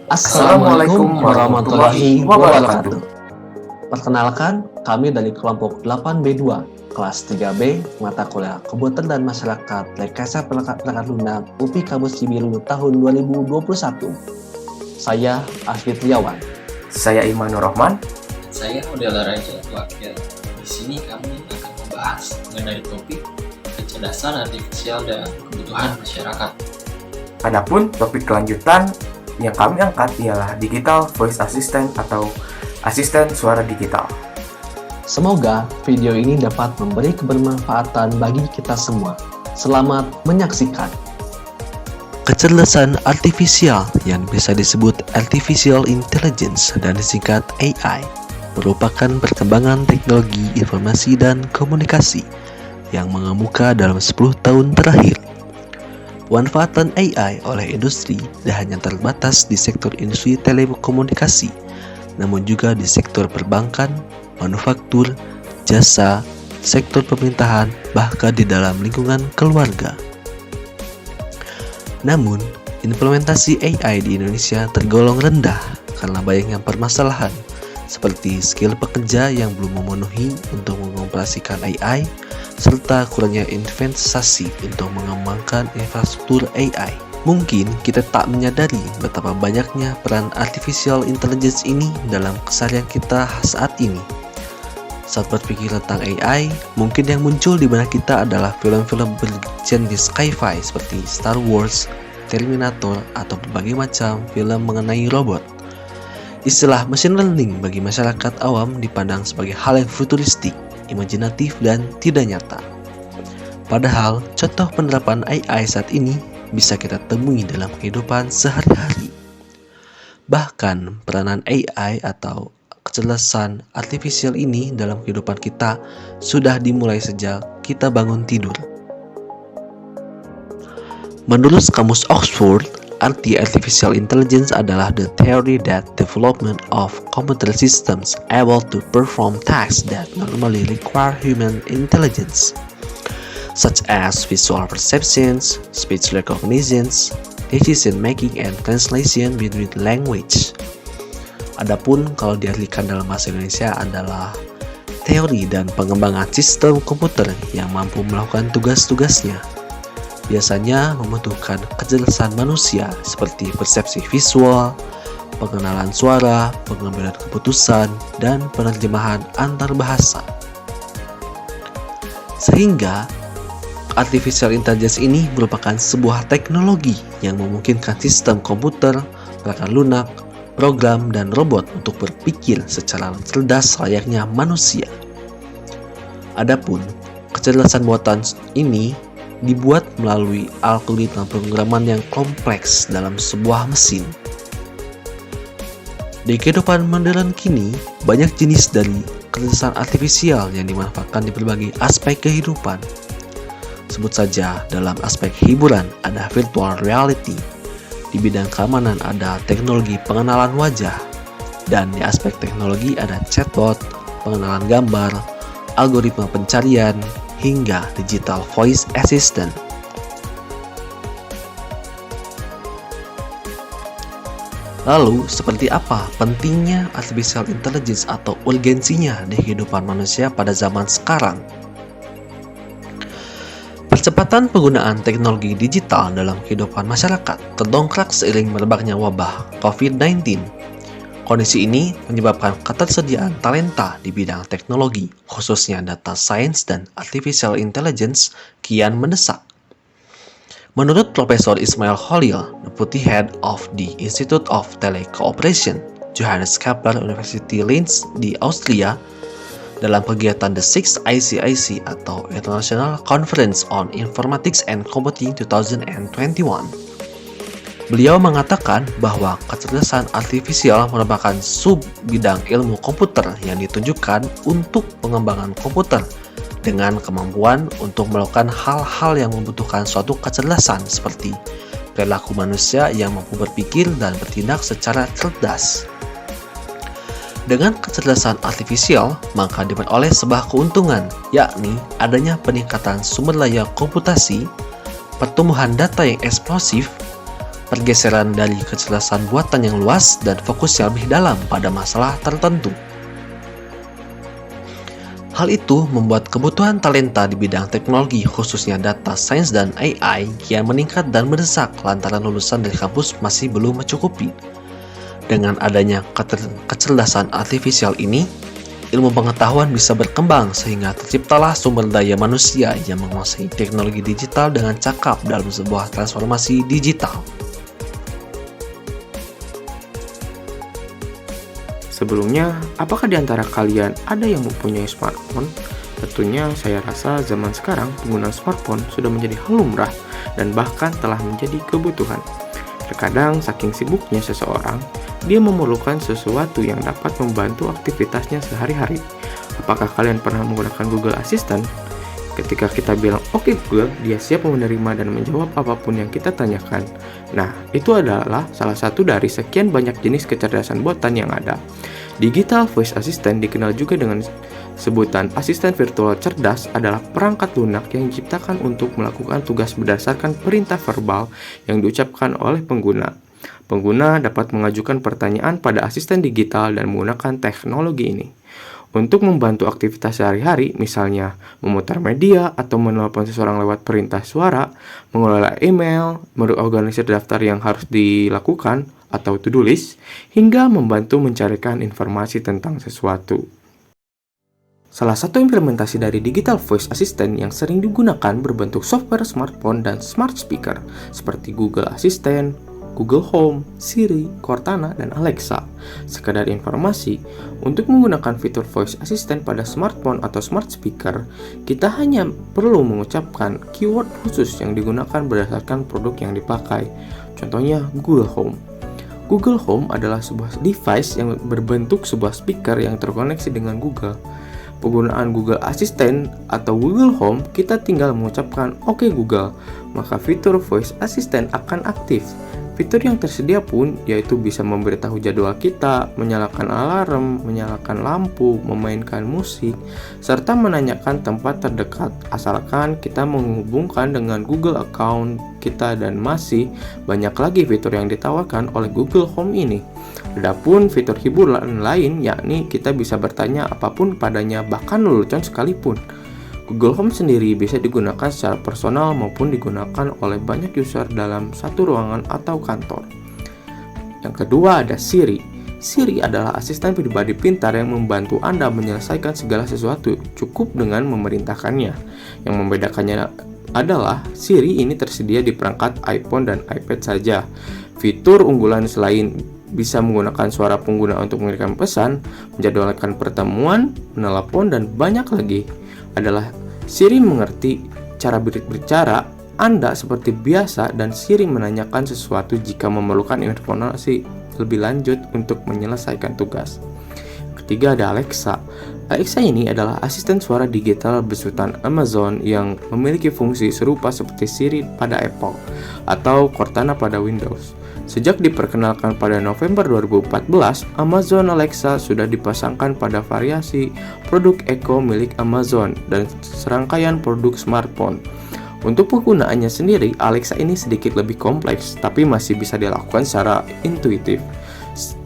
Assalamualaikum warahmatullahi wabarakatuh. Perkenalkan, kami dari kelompok 8B2, kelas 3B, mata kuliah Komputer dan Masyarakat, Rekayasa Perangkat Lunak, UPI Kampus Cibiru tahun 2021. Saya Asfi Triawan. Saya Imanur Rahman. Saya Udela Raja Wakil. Di sini kami akan membahas mengenai topik kecerdasan artifisial dan kebutuhan masyarakat. Adapun topik kelanjutan yang kami angkat ialah Digital Voice Assistant atau asisten suara digital. Semoga video ini dapat memberi kebermanfaatan bagi kita semua. Selamat menyaksikan. Kecerdasan artifisial yang bisa disebut Artificial Intelligence dan disingkat AI merupakan perkembangan teknologi informasi dan komunikasi yang mengemuka dalam 10 tahun terakhir. Pemanfaatan AI oleh industri tidak hanya terbatas di sektor industri telekomunikasi, namun juga di sektor perbankan, manufaktur, jasa, sektor pemerintahan, bahkan di dalam lingkungan keluarga. Namun, implementasi AI di Indonesia tergolong rendah karena banyaknya permasalahan, seperti skill pekerja yang belum memenuhi untuk mengoperasikan AI, serta kurangnya investasi untuk mengembangkan infrastruktur AI. Mungkin kita tak menyadari betapa banyaknya peran artificial intelligence ini dalam keseharian kita saat ini. Saat berpikir tentang AI, mungkin yang muncul di benak kita adalah film-film bergenre sci-fi seperti Star Wars, Terminator, atau berbagai macam film mengenai robot. Istilah machine learning bagi masyarakat awam dipandang sebagai hal yang futuristik, imajinatif, dan tidak nyata. Padahal, contoh penerapan AI saat ini bisa kita temui dalam kehidupan sehari-hari. Bahkan, peranan AI atau kecerdasan artifisial ini dalam kehidupan kita sudah dimulai sejak kita bangun tidur. Menurut Kamus Oxford, arti artificial intelligence adalah the theory that development of computer systems able to perform tasks that normally require human intelligence, such as visual perceptions, speech recognition, decision making, and translation between language. Adapun kalau diartikan dalam bahasa Indonesia adalah teori dan pengembangan sistem komputer yang mampu melakukan tugas-tugasnya. Biasanya membutuhkan kecerdasan manusia seperti persepsi visual, pengenalan suara, pengambilan keputusan, dan penerjemahan antar bahasa. Sehingga, artificial intelligence ini merupakan sebuah teknologi yang memungkinkan sistem komputer, perangkat lunak, program, dan robot untuk berpikir secara cerdas layaknya manusia. Adapun, kecerdasan buatan ini dibuat melalui algoritma pemrograman yang kompleks dalam sebuah mesin. Di kehidupan modern kini, banyak jenis dari kecerdasan artifisial yang dimanfaatkan di berbagai aspek kehidupan. Sebut saja dalam aspek hiburan ada virtual reality, di bidang keamanan ada teknologi pengenalan wajah, dan di aspek teknologi ada chatbot, pengenalan gambar, algoritma pencarian, hingga digital voice assistant. Lalu, seperti apa pentingnya artificial intelligence atau urgensinya di kehidupan manusia pada zaman sekarang? Percepatan penggunaan teknologi digital dalam kehidupan masyarakat terdongkrak seiring merebaknya wabah COVID-19. Kondisi ini menyebabkan ketersediaan talenta di bidang teknologi, khususnya data science dan artificial intelligence, kian mendesak. Menurut Profesor Ismail Khalil, Deputy Head of the Institute of Telecooperation, Johannes Kepler University Linz di Austria, dalam kegiatan The Sixth ICIC atau International Conference on Informatics and Computing 2021. Beliau mengatakan bahwa kecerdasan artifisial merupakan sub-bidang ilmu komputer yang ditunjukkan untuk pengembangan komputer dengan kemampuan untuk melakukan hal-hal yang membutuhkan suatu kecerdasan seperti perilaku manusia yang mampu berpikir dan bertindak secara cerdas. Dengan kecerdasan artifisial, maka diperoleh sebuah keuntungan, yakni adanya peningkatan sumber daya komputasi, pertumbuhan data yang eksplosif, pergeseran dari kecerdasan buatan yang luas dan fokus yang lebih dalam pada masalah tertentu. Hal itu membuat kebutuhan talenta di bidang teknologi, khususnya data science dan AI, kian meningkat dan mendesak lantaran lulusan dari kampus masih belum mencukupi. Dengan adanya kecerdasan artifisial ini, ilmu pengetahuan bisa berkembang sehingga terciptalah sumber daya manusia yang menguasai teknologi digital dengan cakap dalam sebuah transformasi digital. Sebelumnya, apakah di antara kalian ada yang mempunyai smartphone? Tentunya saya rasa zaman sekarang penggunaan smartphone sudah menjadi hal lumrah dan bahkan telah menjadi kebutuhan. Terkadang saking sibuknya seseorang, dia memerlukan sesuatu yang dapat membantu aktivitasnya sehari-hari. Apakah kalian pernah menggunakan Google Assistant? Ketika kita bilang "Oke Google", dia siap menerima dan menjawab apapun yang kita tanyakan. Nah, itu adalah salah satu dari sekian banyak jenis kecerdasan buatan yang ada. Digital Voice Assistant, dikenal juga dengan sebutan asisten virtual cerdas, adalah perangkat lunak yang diciptakan untuk melakukan tugas berdasarkan perintah verbal yang diucapkan oleh pengguna. Pengguna dapat mengajukan pertanyaan pada asisten digital dan menggunakan teknologi ini untuk membantu aktivitas sehari-hari, misalnya memutar media atau menelpon seseorang lewat perintah suara, mengelola email, mengorganisir daftar yang harus dilakukan atau to-do list, hingga membantu mencarikan informasi tentang sesuatu. Salah satu implementasi dari Digital Voice Assistant yang sering digunakan berbentuk software smartphone dan smart speaker seperti Google Assistant, Google Home, Siri, Cortana, dan Alexa. Sekedar informasi, untuk menggunakan fitur voice assistant pada smartphone atau smart speaker, kita hanya perlu mengucapkan keyword khusus yang digunakan berdasarkan produk yang dipakai. Contohnya Google Home. Google Home adalah sebuah device yang berbentuk sebuah speaker yang terkoneksi dengan Google. Penggunaan Google Assistant atau Google Home, kita tinggal mengucapkan "Oke Google", maka fitur voice assistant akan aktif. Fitur yang tersedia pun yaitu bisa memberitahu jadwal kita, menyalakan alarm, menyalakan lampu, memainkan musik, serta menanyakan tempat terdekat asalkan kita menghubungkan dengan Google account kita, dan masih banyak lagi fitur yang ditawarkan oleh Google Home ini. Adapun fitur hiburan lain yakni kita bisa bertanya apapun padanya, bahkan lelucon sekalipun. Google Home sendiri bisa digunakan secara personal maupun digunakan oleh banyak user dalam satu ruangan atau kantor. Yang kedua ada Siri. Siri adalah asisten pribadi pintar yang membantu Anda menyelesaikan segala sesuatu cukup dengan memerintahkannya. Yang membedakannya adalah Siri ini tersedia di perangkat iPhone dan iPad saja. Fitur unggulan selain bisa menggunakan suara pengguna untuk mengirimkan pesan, menjadwalkan pertemuan, menelepon, dan banyak lagi, adalah Siri mengerti cara berbicara Anda seperti biasa, dan Siri menanyakan sesuatu jika memerlukan informasi lebih lanjut untuk menyelesaikan tugas. Ketiga ada Alexa. Alexa ini adalah asisten suara digital besutan Amazon yang memiliki fungsi serupa seperti Siri pada Apple atau Cortana pada Windows. Sejak diperkenalkan pada November 2014, Amazon Alexa sudah dipasangkan pada variasi produk Echo milik Amazon dan serangkaian produk smartphone. Untuk penggunaannya sendiri, Alexa ini sedikit lebih kompleks, tapi masih bisa dilakukan secara intuitif.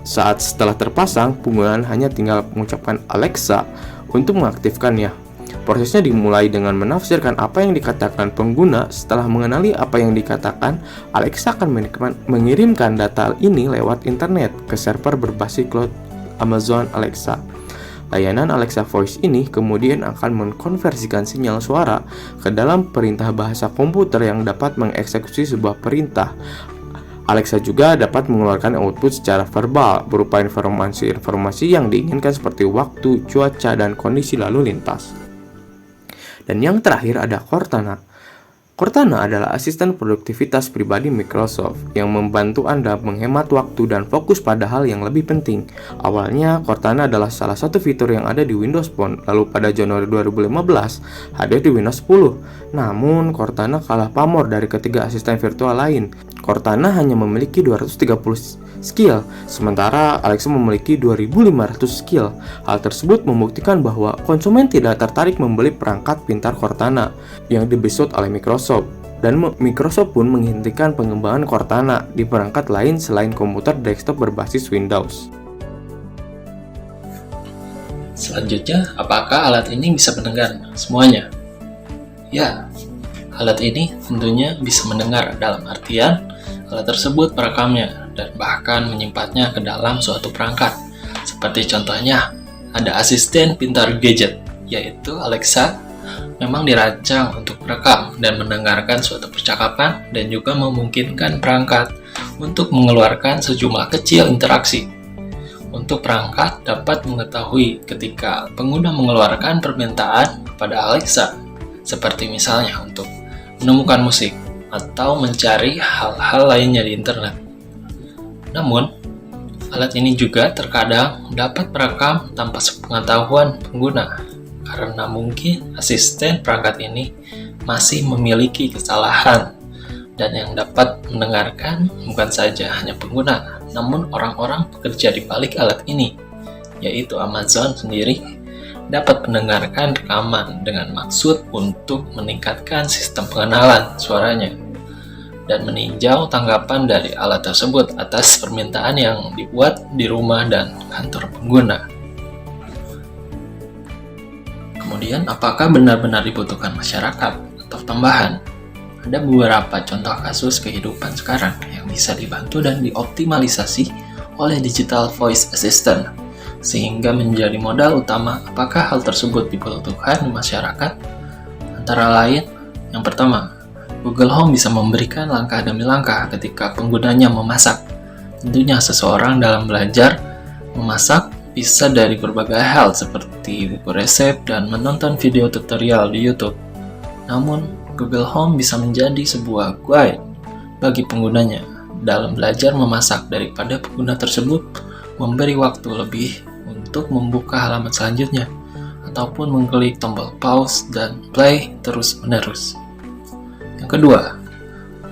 Saat setelah terpasang, penggunaan hanya tinggal mengucapkan Alexa untuk mengaktifkannya. Prosesnya dimulai dengan menafsirkan apa yang dikatakan pengguna. Setelah mengenali apa yang dikatakan, Alexa akan mengirimkan data ini lewat internet ke server berbasis cloud Amazon Alexa. Layanan Alexa Voice ini kemudian akan mengkonversikan sinyal suara ke dalam perintah bahasa komputer yang dapat mengeksekusi sebuah perintah. Alexa juga dapat mengeluarkan output secara verbal berupa informasi-informasi yang diinginkan seperti waktu, cuaca, dan kondisi lalu lintas. Dan yang terakhir ada Cortana. Cortana adalah asisten produktivitas pribadi Microsoft yang membantu Anda menghemat waktu dan fokus pada hal yang lebih penting. Awalnya, Cortana adalah salah satu fitur yang ada di Windows Phone, lalu pada Januari 2015 hadir di Windows 10. Namun, Cortana kalah pamor dari ketiga asisten virtual lain. Cortana hanya memiliki 230 skill, sementara Alexa memiliki 2500 skill. Hal tersebut membuktikan bahwa konsumen tidak tertarik membeli perangkat pintar Cortana yang dibesut oleh Microsoft. Dan Microsoft pun menghentikan pengembangan Cortana di perangkat lain selain komputer desktop berbasis Windows. Selanjutnya, apakah alat ini bisa mendengar semuanya? Ya, alat ini tentunya bisa mendengar dalam artian alat tersebut merekamnya dan bahkan menyimpannya ke dalam suatu perangkat. Seperti contohnya, ada asisten pintar gadget, yaitu Alexa, memang dirancang untuk merekam dan mendengarkan suatu percakapan dan juga memungkinkan perangkat untuk mengeluarkan sejumlah kecil interaksi. Untuk perangkat dapat mengetahui ketika pengguna mengeluarkan permintaan kepada Alexa, seperti misalnya untuk menemukan musik atau mencari hal-hal lainnya di internet. Namun, alat ini juga terkadang dapat merekam tanpa sepengetahuan pengguna, karena mungkin asisten perangkat ini masih memiliki kesalahan, dan yang dapat mendengarkan bukan saja hanya pengguna, namun orang-orang pekerja di balik alat ini, yaitu Amazon sendiri, dapat mendengarkan rekaman dengan maksud untuk meningkatkan sistem pengenalan suaranya dan meninjau tanggapan dari alat tersebut atas permintaan yang dibuat di rumah dan kantor pengguna. Kemudian, apakah benar-benar dibutuhkan masyarakat atau tambahan? Ada beberapa contoh kasus kehidupan sekarang yang bisa dibantu dan dioptimalisasi oleh digital voice assistant, sehingga menjadi modal utama apakah hal tersebut dibutuhkan di masyarakat. Antara lain, yang pertama, Google Home bisa memberikan langkah demi langkah ketika penggunanya memasak. Tentunya seseorang dalam belajar memasak bisa dari berbagai hal seperti buku resep dan menonton video tutorial di YouTube. Namun, Google Home bisa menjadi sebuah guide bagi penggunanya dalam belajar memasak daripada pengguna tersebut memberi waktu lebih untuk membuka halaman selanjutnya ataupun mengklik tombol pause dan play terus-menerus. Yang kedua,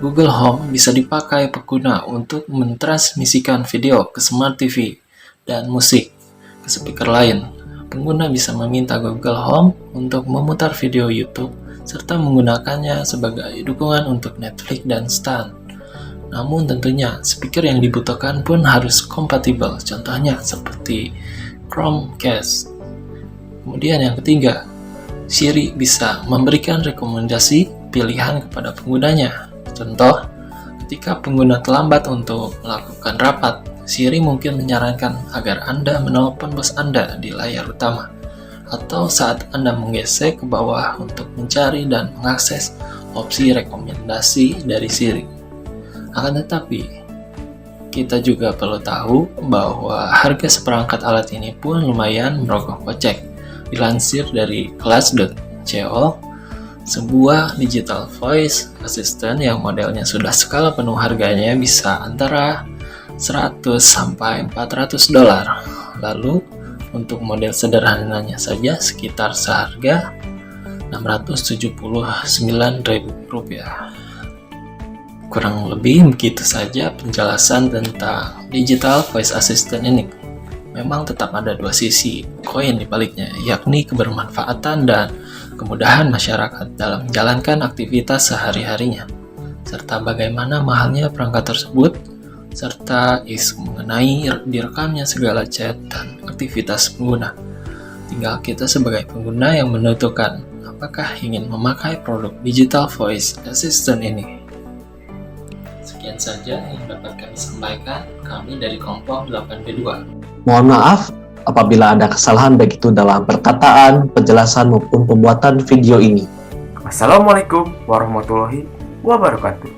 Google Home bisa dipakai pengguna untuk mentransmisikan video ke Smart TV dan musik ke speaker lain. Pengguna bisa meminta Google Home untuk memutar video YouTube serta menggunakannya sebagai dukungan untuk Netflix dan Stan. Namun tentunya speaker yang dibutuhkan pun harus kompatibel, contohnya seperti Chromecast. Kemudian yang ketiga, Siri bisa memberikan rekomendasi pilihan kepada penggunanya. Contoh, ketika pengguna terlambat untuk melakukan rapat, Siri mungkin menyarankan agar Anda menelpon bos Anda di layar utama, atau saat Anda menggesek ke bawah untuk mencari dan mengakses opsi rekomendasi dari Siri. Akan tetapi, kita juga perlu tahu bahwa harga seperangkat alat ini pun lumayan merogoh kocek. Dilansir dari Class.co, sebuah digital voice assistant yang modelnya sudah skala penuh harganya bisa antara $100 sampai $400. Lalu untuk model sederhananya saja sekitar seharga Rp679.000. Kurang lebih begitu saja penjelasan tentang digital voice assistant ini. Memang tetap ada dua sisi koin di baliknya, yakni kebermanfaatan dan kemudahan masyarakat dalam menjalankan aktivitas sehari-harinya, serta bagaimana mahalnya perangkat tersebut, serta isu mengenai direkamnya segala chat dan aktivitas pengguna. Tinggal kita sebagai pengguna yang menentukan apakah ingin memakai produk digital voice assistant ini. Sekian saja yang dapat kami sampaikan, kami dari kelompok 8B2. Mohon maaf apabila ada kesalahan baik itu dalam perkataan, penjelasan maupun pembuatan video ini. Wassalamualaikum warahmatullahi wabarakatuh.